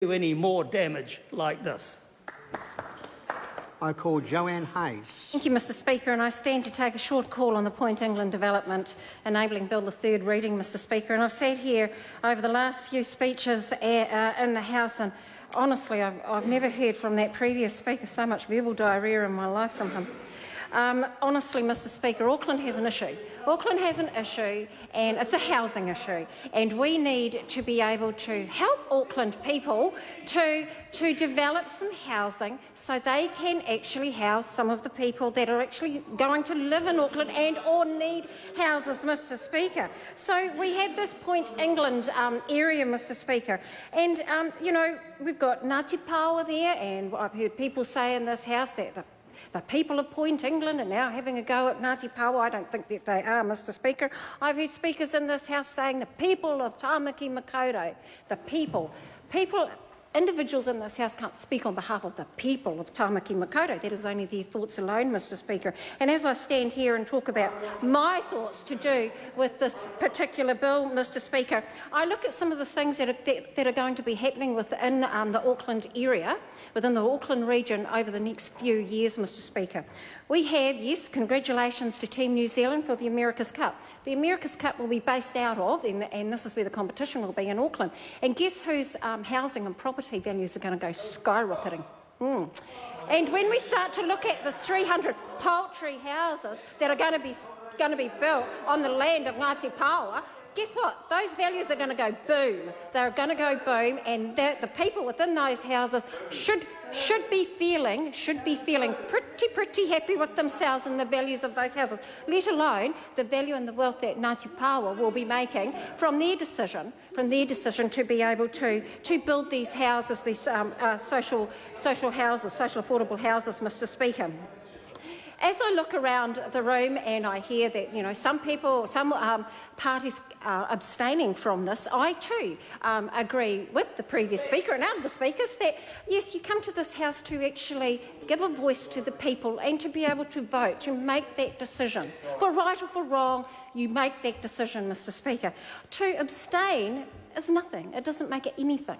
do any more damage like this. I call Joanne Hayes. Thank you, Mr Speaker, and I stand to take a short call on the Point England development enabling bill, the third reading, Mr Speaker. And I've sat here over the last few speeches in the House, and honestly, I've never heard from that previous speaker so much verbal diarrhoea in my life from him. Honestly, Mr Speaker, Auckland has an issue. Auckland has an issue, and it's a housing issue. And we need to be able to help Auckland people to develop some housing so they can actually house some of the people that are actually going to live in Auckland and or need houses, Mr Speaker. So we have this Point England area, Mr Speaker, and you know, we've got Ngāti Paoa there, and I've heard people say in this House that the people of Point England are now having a go at Ngāti Paoa. I don't think that they are, Mr Speaker. I've heard speakers in this House saying the people of Tāmaki Makaurau, the people, individuals in this House can't speak on behalf of the people of Tāmaki Makaurau. That is only their thoughts alone, Mr Speaker. And as I stand here and talk about my thoughts to do with this particular bill, Mr Speaker, I look at some of the things that are going to be happening within the Auckland area, within the Auckland region over the next few years, Mr Speaker. We have, yes, congratulations to Team New Zealand for the America's Cup. The America's Cup will be based out of, and this is where the competition will be, in Auckland. And guess whose housing and property values are going to go skyrocketing? And when we start to look at the 300 poultry houses that are going to be built on the land of Ngāti Paoa, guess what? Those values are going to go boom. They're going to go boom, and the people within those houses should be feeling pretty happy with themselves and the values of those houses, let alone the value and the wealth that Ngāti Paoa will be making from their decision to be able to build these houses, these social houses, social affordable houses, Mr Speaker. As I look around the room and I hear that some parties are abstaining from this, I too agree with the previous speaker and other speakers that yes, you come to this House to actually give a voice to the people and to be able to vote, to make that decision. For right or for wrong, you make that decision, Mr Speaker. To abstain is nothing. It doesn't make it anything.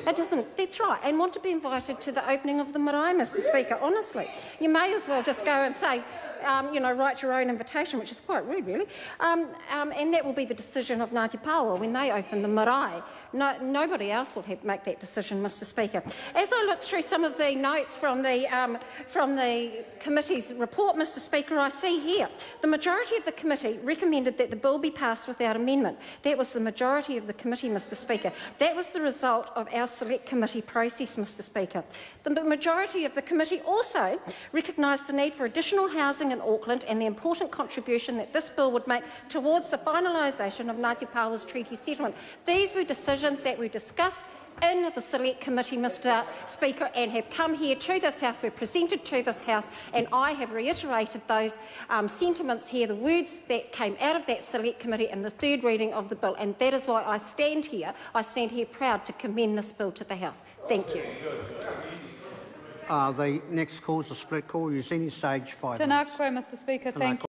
It doesn't. That's right. And want to be invited to the opening of the marae, Mr Speaker. Honestly, you may as well just go and say, write your own invitation, which is quite rude, really. And that will be the decision of Ngāti Paoa when they open the marae. Nobody else will make that decision, Mr Speaker. As I look through some of the notes from the committee's report, Mr Speaker, I see here the majority of the committee recommended that the bill be passed without amendment. That was the majority of the committee, Mr Speaker. That was the result of our select committee process, Mr Speaker. The majority of the committee also recognised the need for additional housing in Auckland and the important contribution that this bill would make towards the finalisation of Ngāti Paoa's treaty settlement. These were decisions that we discussed in the Select Committee, Mr Speaker, and have come here to this House, were presented to this House, and I have reiterated those sentiments here, the words that came out of that Select Committee in the third reading of the bill, and that is why I stand here proud to commend this bill to the House. Thank you. The next call is a split call. Using stage 5 Tēnā koe, Mr Speaker. Thank you.